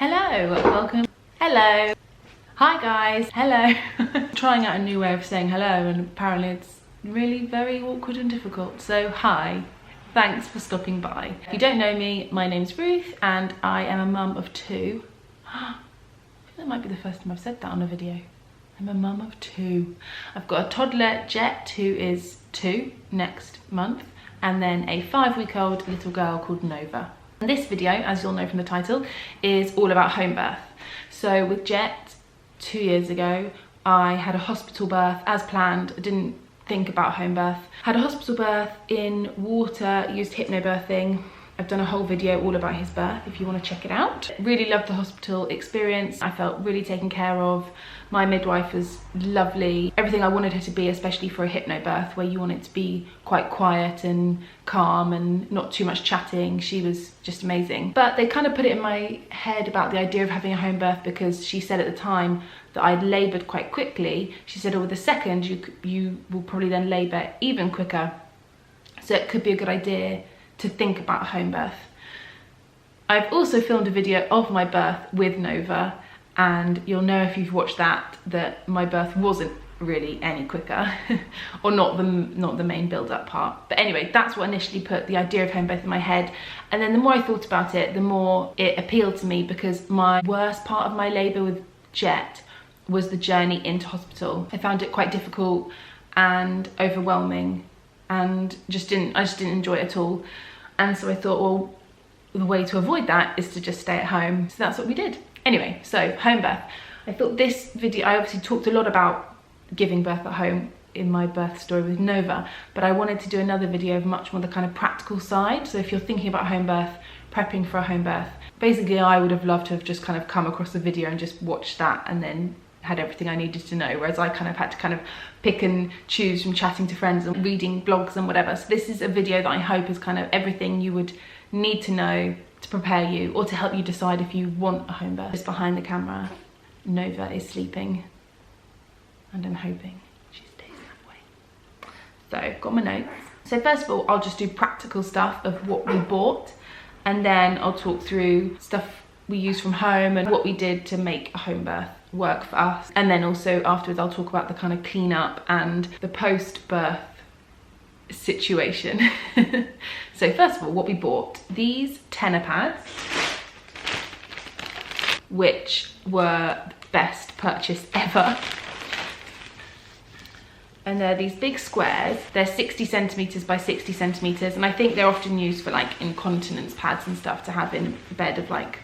Hello, welcome. Hello. Hi guys, hello. Trying out a new way of saying hello and apparently it's really very awkward and difficult. So hi, thanks for stopping by. If you don't know me, my name's Ruth and I am a mum of two. I think that might be the first time I've said that on a video. I'm a mum of two. I've got a toddler, Jet, who is 2 next month, and then a 5-week-old little girl called Nova. And this video, as you'll know from the title, is all about home birth. So with Jet, 2 years ago, I had a hospital birth as planned. I didn't think about home birth. Had a hospital birth in water, used hypnobirthing. I've done a whole video all about his birth if you want to check it out. Really loved the hospital experience. I felt really taken care of. My midwife was lovely. Everything I wanted her to be, especially for a hypnobirth where you want it to be quite quiet and calm and not too much chatting. She was just amazing. But they kind of put it in my head about the idea of having a home birth because she said at the time that I'd laboured quite quickly. She said, oh, with the second, you will probably then labour even quicker. So it could be a good idea to think about home birth. I've also filmed a video of my birth with Nova, and you'll know if you've watched that my birth wasn't really any quicker or not the main build-up part. But anyway, that's what initially put the idea of home birth in my head, and then the more I thought about it, the more it appealed to me because my worst part of my labour with Jet was the journey into hospital. I found it quite difficult and overwhelming and I just didn't enjoy it at all. And so I thought, well, the way to avoid that is to just stay at home. So that's what we did. Anyway, so home birth. I thought this video, I obviously talked a lot about giving birth at home in my birth story with Nova, but I wanted to do another video of much more the kind of practical side. So if you're thinking about home birth, prepping for a home birth, basically I would have loved to have just kind of come across the video and just watched that and then had everything I needed to know, whereas I kind of had to kind of pick and choose from chatting to friends and reading blogs and whatever. So this is a video that I hope is kind of everything you would need to know to prepare you or to help you decide if you want a home birth. Just behind the camera, Nova is sleeping and I'm hoping she stays that way. So I've got my notes. So first of all, I'll just do practical stuff of what we bought, and then I'll talk through stuff we used from home and what we did to make a home birth work for us. And then also afterwards I'll talk about the kind of clean up and the post-birth situation. So first of all, what we bought, these tenor pads, which were the best purchase ever. And they're these big squares. They're 60 centimeters by 60 centimeters, and I think they're often used for like incontinence pads and stuff to have in a bed of like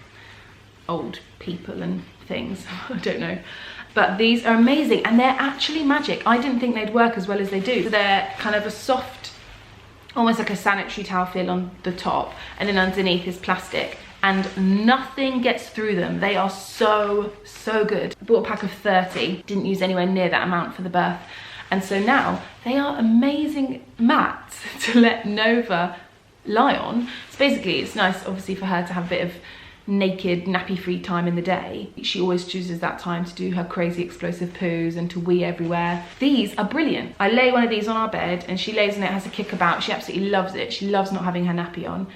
old people and things. I don't know, but these are amazing and they're actually magic. I didn't think they'd work as well as they do. So they're kind of a soft, almost like a sanitary towel feel on the top, and then underneath is plastic, and nothing gets through them. They are so good. I bought a pack of 30, didn't use anywhere near that amount for the birth, and so now they are amazing mats to let Nova lie on. So basically it's nice obviously for her to have a bit of naked nappy free time in the day. She always chooses that time to do her crazy explosive poos and to wee everywhere. These are brilliant. I lay one of these on our bed and she lays in it, has a kick about. She absolutely loves it. She loves not having her nappy on.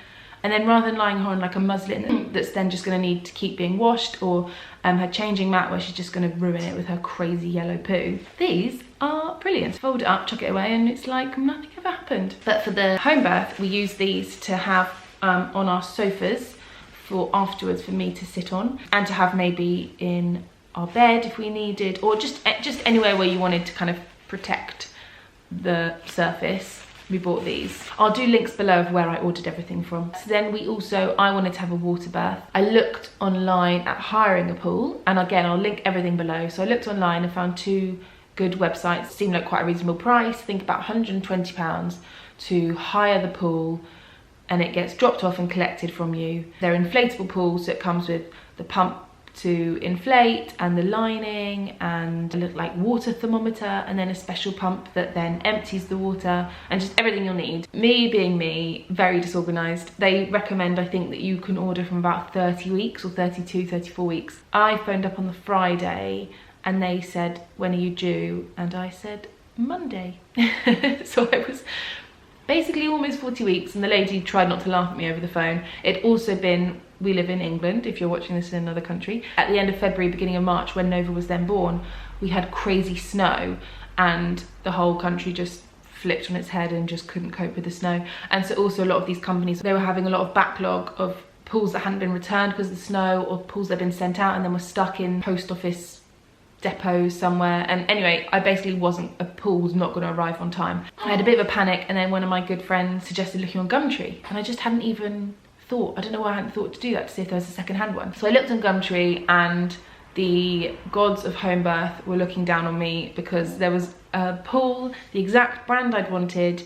And then rather than lying her on like a muslin that's then just going to need to keep being washed, or her changing mat where she's just going to ruin it with her crazy yellow poo, these are brilliant. Fold it up, chuck it away, and it's like nothing ever happened. But for the home birth, we use these to have on our sofas for afterwards for me to sit on, and to have maybe in our bed if we needed, or just anywhere where you wanted to kind of protect the surface. We bought these. I'll do links below of where I ordered everything from. So then I wanted to have a water birth. I looked online at hiring a pool, and again I'll link everything below. So I looked online and found 2 good websites. Seemed like quite a reasonable price. I think about £120 to hire the pool, and it gets dropped off and collected from you. They're inflatable pools, so it comes with the pump to inflate and the lining and a like water thermometer, and then a special pump that then empties the water, and just everything you'll need. Me being me, very disorganized, they recommend I think that you can order from about 30 weeks or 32, 34 weeks. I phoned up on the Friday and they said, when are you due? And I said, Monday. So I was basically almost 40 weeks, and the lady tried not to laugh at me over the phone. It'd also been we live in England, if you're watching this in another country. At the end of February, beginning of March, when Nova was then born, we had crazy snow and the whole country just flipped on its head and just couldn't cope with the snow. And so also a lot of these companies, they were having a lot of backlog of pools that hadn't been returned because of the snow, or pools that had been sent out and then were stuck in post office depots somewhere. And anyway, a pool was not going to arrive on time. I had a bit of a panic, and then one of my good friends suggested looking on Gumtree, and I just hadn't even thought, I don't know why I hadn't thought to do that, to see if there was a second-hand one. So I looked on Gumtree, and the gods of home birth were looking down on me because there was a pool, the exact brand I'd wanted,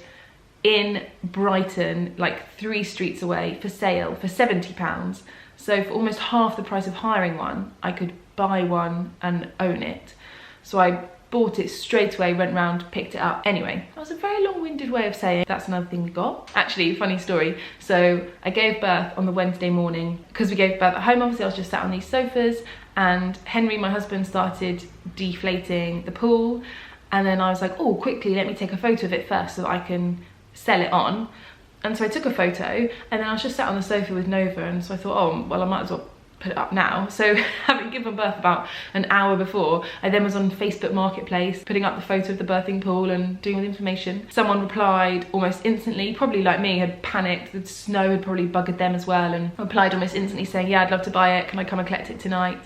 in Brighton, like 3 streets away, for sale for £70. So for almost half the price of hiring one, I could buy one and own it. So I bought it straight away, went round, picked it up. Anyway, that was a very long-winded way of saying that's another thing we got. Actually, funny story. So I gave birth on the Wednesday morning. Because we gave birth at home, obviously I was just sat on these sofas, and Henry, my husband, started deflating the pool. And then I was like, oh, quickly, let me take a photo of it first so that I can sell it on. And so I took a photo, and then I was just sat on the sofa with Nova, and so I thought, oh, well, I might as well put it up now. So having given birth about an hour before, I then was on Facebook Marketplace putting up the photo of the birthing pool and doing all the information. Someone replied almost instantly, probably like me, had panicked. The snow had probably buggered them as well, and replied almost instantly saying, yeah, I'd love to buy it, can I come and collect it tonight?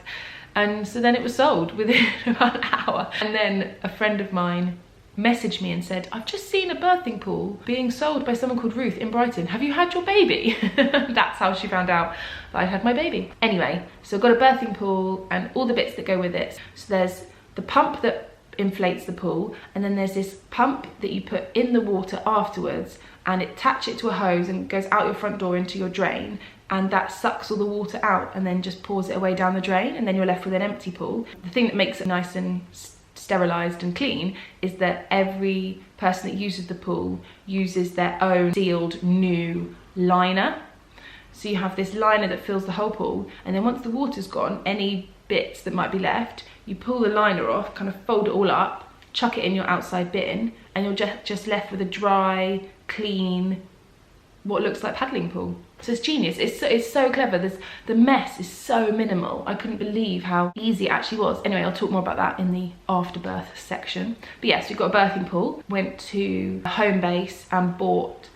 And so then it was sold within about an hour. And then a friend of mine messaged me and said, I've just seen a birthing pool being sold by someone called Ruth in Brighton. Have you had your baby? That's how she found out that I had my baby. Anyway, so I've got a birthing pool and all the bits that go with it. So there's the pump that inflates the pool, and then there's this pump that you put in the water afterwards, and attach it to a hose and it goes out your front door into your drain, and that sucks all the water out and then just pours it away down the drain, and then you're left with an empty pool. The thing that makes it nice and sterilised and clean is that every person that uses the pool uses their own sealed new liner. So you have this liner that fills the whole pool, and then once the water's gone, any bits that might be left, you pull the liner off, kind of fold it all up, chuck it in your outside bin, and you're just left with a dry, clean, what looks like paddling pool. So it's genius. It's so clever. The mess is so minimal. I couldn't believe how easy it actually was. Anyway, I'll talk more about that in the afterbirth section. But yes, we've got a birthing pool. Went to Homebase and bought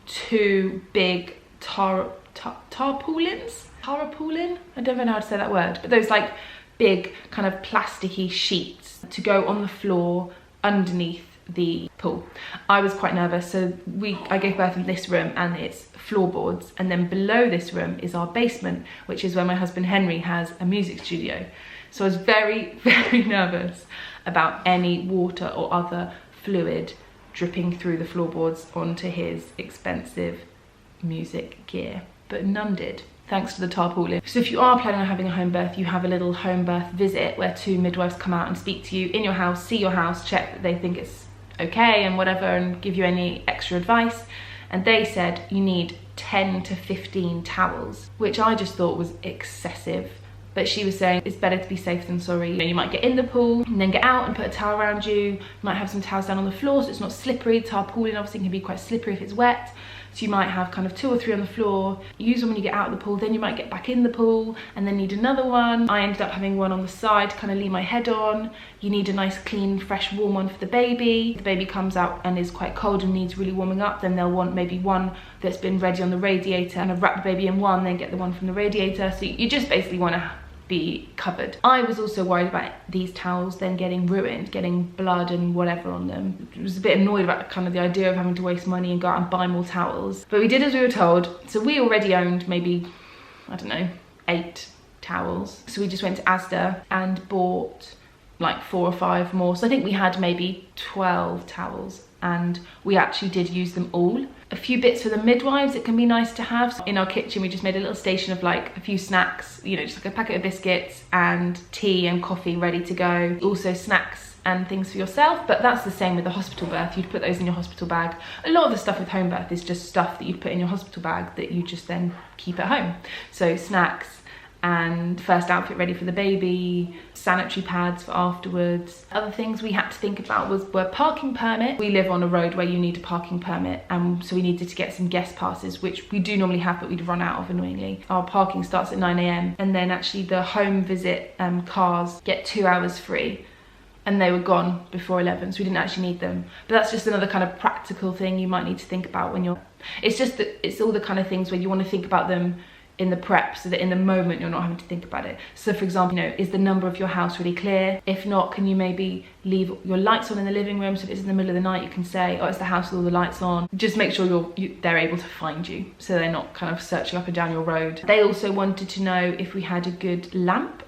2 big tarpaulins? Tarpaulin? I don't know how to say that word. But those like big kind of plasticky sheets to go on the floor underneath the pool. I was quite nervous, so I gave birth in this room, and it's floorboards, and then below this room is our basement, which is where my husband Henry has a music studio. So I was very, very nervous about any water or other fluid dripping through the floorboards onto his expensive music gear, but none did, thanks to the tarpaulin. So if you are planning on having a home birth, you have a little home birth visit where 2 midwives come out and speak to you in your house, see your house, check that they think it's okay and whatever, and give you any extra advice. And they said you need 10 to 15 towels, which I just thought was excessive. But she was saying it's better to be safe than sorry. You know, you might get in the pool and then get out and put a towel around you. You might have some towels down on the floor so it's not slippery. Tarpaulin obviously can be quite slippery if it's wet. So you might have kind of 2 or 3 on the floor. Use them when you get out of the pool, then you might get back in the pool and then need another one. I ended up having one on the side to kind of lean my head on. You need a nice, clean, fresh, warm one for the baby. If the baby comes out and is quite cold and needs really warming up, then they'll want maybe one that's been ready on the radiator, and wrap the baby in one, then get the one from the radiator. So you just basically want to be covered. I was also worried about these towels then getting ruined, getting blood and whatever on them. I was a bit annoyed about kind of the idea of having to waste money and go out and buy more towels. But we did as we were told. So we already owned maybe, I don't know, 8 towels. So we just went to Asda and bought like 4 or 5 more. So I think we had maybe 12 towels, and we actually did use them all. A few bits for the midwives, it can be nice to have. In our kitchen, we just made a little station of like a few snacks, you know, just like a packet of biscuits and tea and coffee ready to go. Also snacks and things for yourself, but that's the same with the hospital birth. You'd put those in your hospital bag. A lot of the stuff with home birth is just stuff that you put in your hospital bag that you just then keep at home. So snacks and first outfit ready for the baby, sanitary pads for afterwards. Other things we had to think about were parking permit. We live on a road where you need a parking permit, and so we needed to get some guest passes, which we do normally have, but we'd run out of annoyingly. Our parking starts at 9 AM, and then actually the home visit cars get 2 hours free, and they were gone before 11, so we didn't actually need them. But that's just another kind of practical thing you might need to think about when you're, it's just that it's all the kind of things where you want to think about them in the prep, so that in the moment you're not having to think about it. So for example, you know, is the number of your house really clear? If not, can you maybe leave your lights on in the living room, so if it's in the middle of the night you can say, oh, it's the house with all the lights on. Just make sure they're able to find you, so they're not kind of searching up and down your road. They also wanted to know if we had a good lamp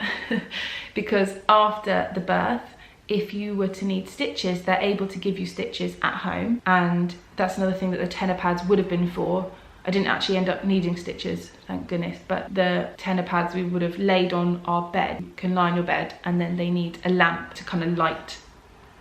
because after the birth, if you were to need stitches, they're able to give you stitches at home, and that's another thing that the tenor pads would have been for. I didn't actually end up needing stitches, thank goodness, but the tenor pads we would have laid on our bed. You can lie on your bed, and then they need a lamp to kind of light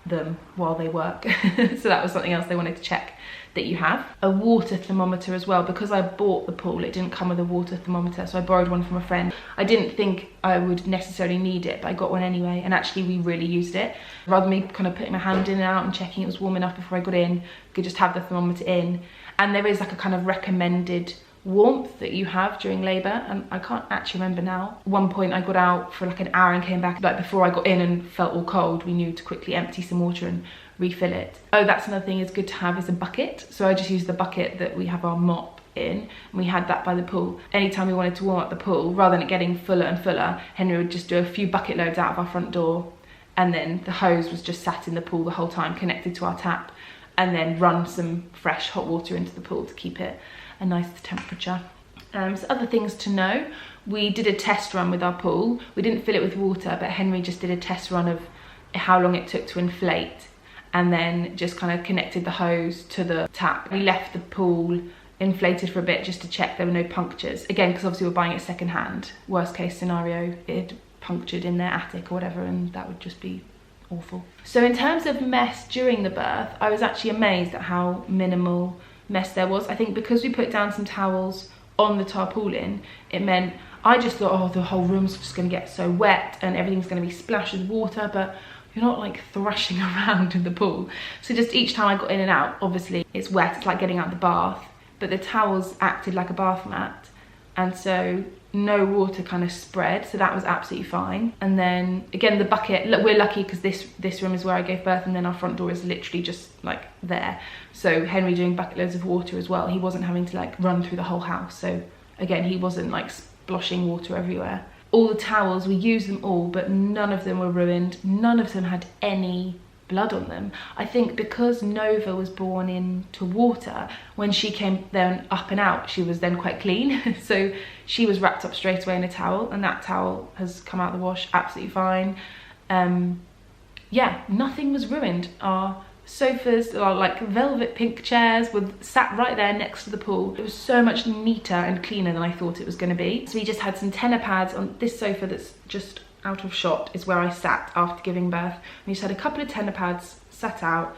them while they work. So that was something else they wanted to check that you have. A water thermometer as well, because I bought the pool, it didn't come with a water thermometer, so I borrowed one from a friend. I didn't think I would necessarily need it, but I got one anyway, and actually we really used it. Rather than me kind of putting my hand in and out and checking it was warm enough before I got in, I could just have the thermometer in. And there is like a kind of recommended warmth that you have during labour, and I can't actually remember now. At one point I got out for like an hour and came back, like before I got in and felt all cold, we knew to quickly empty some water and refill it. Oh, that's another thing is good to have is a bucket. So I just used the bucket that we have our mop in, and we had that by the pool. Anytime we wanted to warm up the pool, rather than it getting fuller and fuller, Henry would just do a few bucket loads out of our front door, and then the hose was just sat in the pool the whole time connected to our tap, and then run some fresh hot water into the pool to keep it a nice temperature. So other things to know, we did a test run with our pool. We didn't fill it with water, but Henry just did a test run of how long it took to inflate, and then just kind of connected the hose to the tap. We left the pool inflated for a bit just to check there were no punctures. Again, because obviously we're buying it second hand. Worst case scenario, it punctured in their attic or whatever, and that would just be awful. So in terms of mess during the birth, I was actually amazed at how minimal mess there was. I think because we put down some towels on the tarpaulin, it meant I just thought, oh, the whole room's just going to get so wet and everything's going to be splashed with water, but you're not like thrashing around in the pool. So just each time I got in and out, obviously it's wet, it's like getting out of the bath, but the towels acted like a bath mat, and so no water kind of spread, so that was absolutely fine. And then again, the bucket, look, we're lucky because this room is where I gave birth, and then our front door is literally just like there, so Henry doing bucket loads of water as well. He wasn't having to like run through the whole house, so again, he wasn't like sploshing water everywhere. All the towels, we used them all, but none of them were ruined. None of them had any blood on them. I think because Nova was born into water, when she came then up and out, she was then quite clean. So she was wrapped up straight away in a towel, and that towel has come out of the wash absolutely fine. Yeah, nothing was ruined. Our sofas, our like velvet pink chairs, were sat right there next to the pool. It was so much neater and cleaner than I thought it was going to be. So we just had some tenor pads on this sofa that's just out of shot, is where I sat after giving birth. We just had a couple of tenor pads sat out,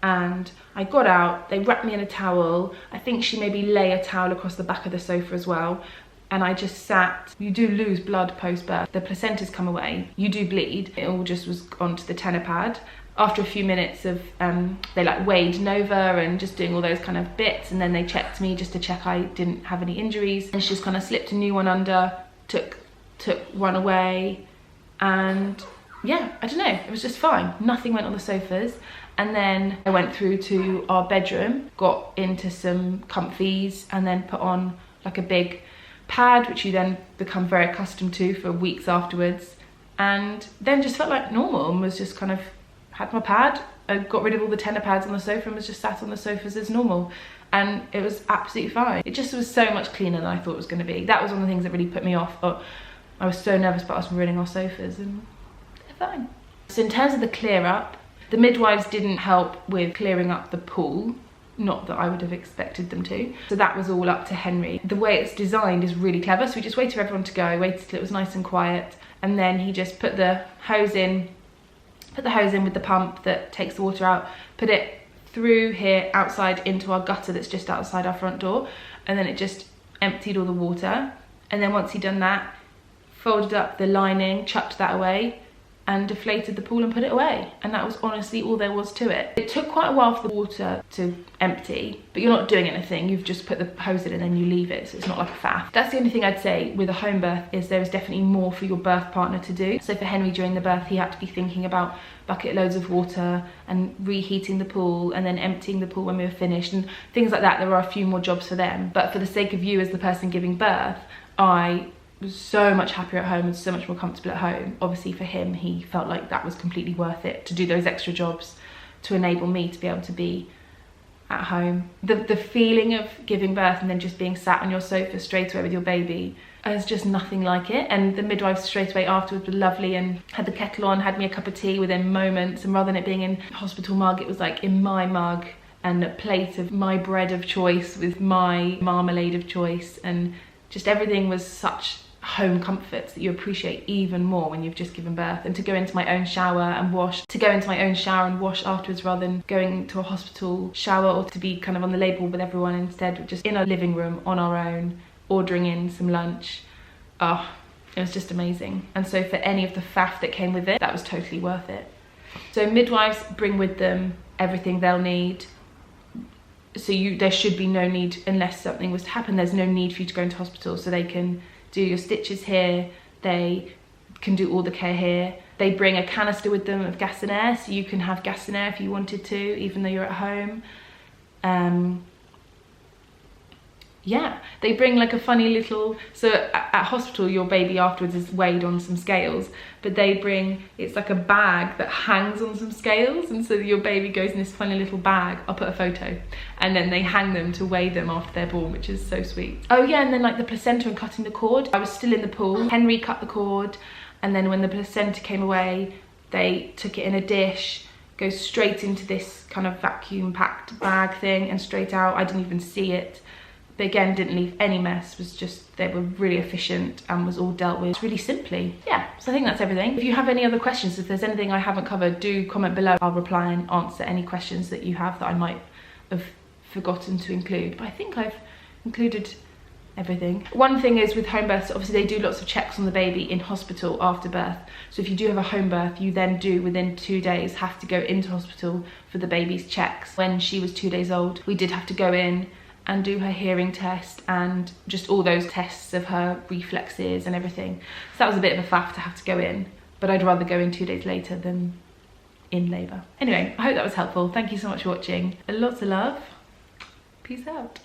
and I got out, they wrapped me in a towel. I think she maybe lay a towel across the back of the sofa as well, and I just sat. You do lose blood post-birth, the placenta's come away, you do bleed. It all just was onto the tenor pad. After a few minutes of they like weighed Nova and just doing all those kind of bits, and then they checked me just to check I didn't have any injuries, and she just kind of slipped a new one under, took one away, and yeah, I don't know, it was just fine. Nothing went on the sofas. And then I went through to our bedroom, got into some comfies, and then put on like a big pad, which you then become very accustomed to for weeks afterwards, and then just felt like normal, and was just kind of had my pad. I got rid of all the tenor pads on the sofa and was just sat on the sofas as normal, and it was absolutely fine. It just was so much cleaner than I thought it was going to be. That was one of the things that really put me off. I was so nervous about us ruining our sofas, and they're fine. So in terms of the clear up, the midwives didn't help with clearing up the pool, not that I would have expected them to. So that was all up to Henry. The way it's designed is really clever. So we just waited for everyone to go, waited till it was nice and quiet, and then he just put the hose in with the pump that takes the water out, put it through here outside into our gutter that's just outside our front door, and then it just emptied all the water. And then once he'd done that, folded up the lining, chucked that away, and deflated the pool and put it away. And that was honestly all there was to it. It took quite a while for the water to empty, but you're not doing anything. You've just put the hose in and then you leave it, so it's not like a faff. That's the only thing I'd say with a home birth, is there is definitely more for your birth partner to do. So for Henry, during the birth, he had to be thinking about bucket loads of water and reheating the pool and then emptying the pool when we were finished and things like that. There are a few more jobs for them. But for the sake of you as the person giving birth, I was so much happier at home and so much more comfortable at home. Obviously for him, he felt like that was completely worth it to do those extra jobs to enable me to be able to be at home. The feeling of giving birth and then just being sat on your sofa straight away with your baby, there's just nothing like it. And the midwives straight away afterwards were lovely and had the kettle on, had me a cup of tea within moments, and rather than it being in a hospital mug, it was like in my mug, and a plate of my bread of choice with my marmalade of choice, and just everything was such home comforts that you appreciate even more when you've just given birth. And to go into my own shower and wash, afterwards rather than going to a hospital shower, or to be kind of on the labour with everyone instead, just in our living room on our own, ordering in some lunch. Oh, it was just amazing. And so for any of the faff that came with it, that was totally worth it. So midwives bring with them everything they'll need. So there should be no need, unless something was to happen, there's no need for you to go into hospital. So they can do your stitches here, they can do all the care here. They bring a canister with them of gas and air, so you can have gas and air if you wanted to, even though you're at home. Yeah, they bring like a funny little, so at hospital your baby afterwards is weighed on some scales, but they bring, it's like a bag that hangs on some scales, and so your baby goes in this funny little bag. I'll put a photo, and then they hang them to weigh them after they're born, which is so sweet. Oh yeah, and then like the placenta and cutting the cord, I was still in the pool. Henry cut the cord, and then when the placenta came away, they took it in a dish, goes straight into this kind of vacuum packed bag thing and straight out. I didn't even see it. But again, didn't leave any mess, was just, they were really efficient and was all dealt with really simply. Yeah, so I think that's everything. If you have any other questions, if there's anything I haven't covered, do comment below. I'll reply and answer any questions that you have that I might have forgotten to include. But I think I've included everything. One thing is with home births, obviously they do lots of checks on the baby in hospital after birth. So if you do have a home birth, you then do within 2 days have to go into hospital for the baby's checks. When she was 2 days old, we did have to go in and do her hearing test and just all those tests of her reflexes and everything. So that was a bit of a faff to have to go in, but I'd rather go in 2 days later than in labour. Anyway, I hope that was helpful. Thank you so much for watching. Lots of love. Peace out.